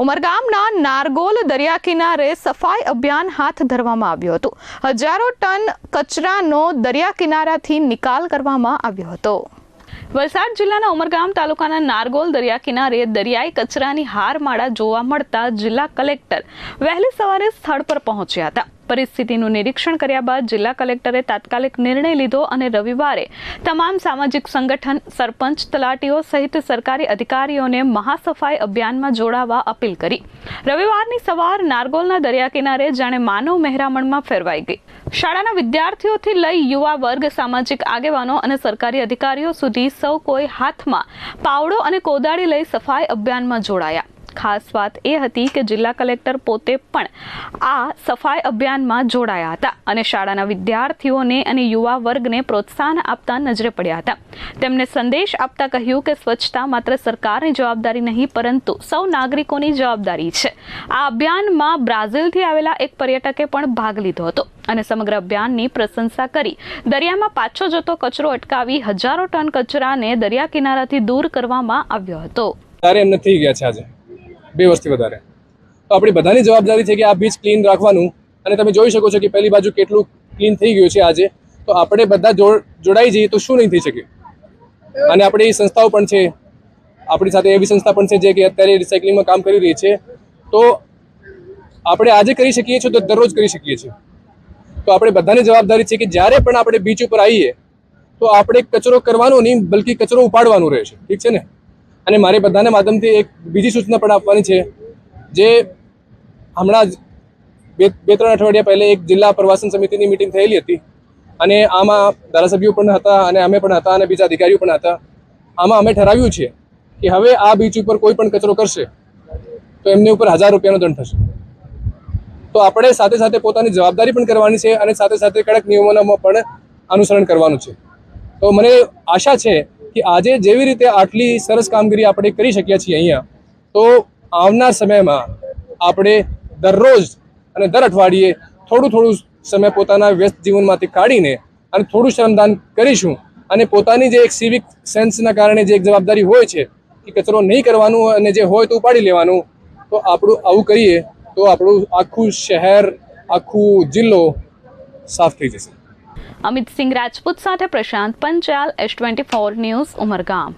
ઉમરગામના નારગોલ દરિયા કિનારે સફાઈ અભિયાન હાથ ધરવામાં આવ્યું હતું। હજારો ટન કચરાનો દરિયા કિનારાથી નિકાલ કરવામાં આવ્યો હતો। વલસાડ જિલ્લાના ઉમરગામ તાલુકાના નારગોલ દરિયા કિનારે દરિયાઈ કચરાની હારમાળા જોવા મળતા જિલ્લા કલેક્ટર વહેલી સવારે સ્થળ પર પહોંચ્યા હતા। પરિસ્થિતિનું નિરીક્ષણ કર્યા બાદ જિલ્લા કલેક્ટરે તાત્કાલિક નિર્ણય લીધો અને રવિવારે તમામ સામાજિક સંગઠન, સરપંચ, તલાટીઓ સહિત સરકારી અધિકારીઓને મહાસફાઈ અભિયાનમાં જોડાવા અપીલ કરી। રવિવારની સવાર નારગોલના દરિયા કિનારે જાણે માનવ મહેરામણમાં ફેરવાઈ ગઈ। શાળાના વિદ્યાર્થીઓથી લઈ યુવા વર્ગ, સામાજિક આગેવાનો અને સરકારી અધિકારીઓ સુધી સૌ કોઈ હાથમાં પાવડો અને કોદાળી લઈ સફાઈ અભિયાનમાં જોડાયા। ખાસ વાત એ હતી કે જિલ્લા કલેક્ટર પોતે પણ આ સફાઈ અભિયાનમાં જોડાયા હતા અને શાળાના વિદ્યાર્થીઓને અને યુવા વર્ગને પ્રોત્સાહન આપતા નજરે પડ્યા હતા। તેમણે સંદેશ આપતા કહ્યું કે સ્વચ્છતા માત્ર સરકારની જવાબદારી નહીં પરંતુ સૌ નાગરિકોની જવાબદારી છે। આ અભિયાનમાં બ્રાઝિલથી આવેલા એક પર્યટકે પણ ભાગ લીધો હતો અને સમગ્ર અભિયાનની પ્રશંસા કરી દરિયામાં પાછો જતો કચરો અટકાવી હજારો ટન કચરાને દરિયા કિનારાથી દૂર કરવામાં આવ્યો હતો। આજે બે વસ્તી વધારે તો આપણી બધાની જવાબદારી છે કે આ બીચ ક્લીન રાખવાનું અને તમે જોઈ શકો છો કે પહેલી બાજુ કેટલું ક્લીન થઈ ગયું છે આજે। તો આપણે બધા જોડાઈ જઈએ તો શું નહીં થઈ શકે। અને આપણી સંસ્થાઓ પણ છે, આપણી સાથે એવી સંસ્થા પણ છે જે કે અત્યારે રિસાયકલિંગમાં કામ કરી રહી છે। તો આપણે આજે કરી શકીએ છીએ તો દરરોજ કરી શકીએ છીએ। તો આપણે બધાની જવાબદારી છે કે જ્યારે પણ આપણે બીચ ઉપર આવીએ તો આપણે કચરો કરવાનો નહીં બલકી કચરો ઉપાડવાનો રહે છે, ઠીક છે ને। અને મારે બધાના માધ્યમથી એક બીજી સૂચના પણ આપવાની છે જે હમણાં જ બે ત્રણ અઠવાડિયા પહેલે એક જિલ્લા પ્રવાસન સમિતિની મિટિંગ થયેલી હતી અને આમાં ધારાસભ્યો પણ હતા અને અમે પણ હતા અને બીજા અધિકારીઓ પણ હતા। આમાં અમે ઠરાવ્યું છે કે હવે આ બીચ ઉપર કોઈ પણ કચરો કરશે તો એમની ઉપર 1000 રૂપિયાનો દંડ થશે। તો આપણે સાથે સાથે પોતાની જવાબદારી પણ કરવાની છે અને સાથે સાથે કડક નિયમોના પણ અનુસરણ કરવાનું છે। તો મને આશા છે કે આજે જેવી રીતે આટલી સરસ કામગીરી આપણે કરી શક્યા છીએ અહીંયા, તો આવનાર સમયમાં આપણે દરરોજ અને દર અઠવાડિયે થોડું સમય પોતાના વ્યસ્ત જીવનમાંથી કાઢીને અને થોડું શ્રમદાન કરીશું અને પોતાની જે એક સિવિક સેન્સના કારણે જે એક જવાબદારી હોય છે કે કચરો નહીં કરવાનું અને જે હોય તો ઉપાડી લેવાનું, તો આપણું આવું કરીએ તો આપણું આખું શહેર, આખું જિલ્લો સાફ થઈ જશે। અમિત સિંહ રાજપૂત સાથે પ્રશાંત પંચાલ, S24 ન્યૂઝ, ઉમરગામ।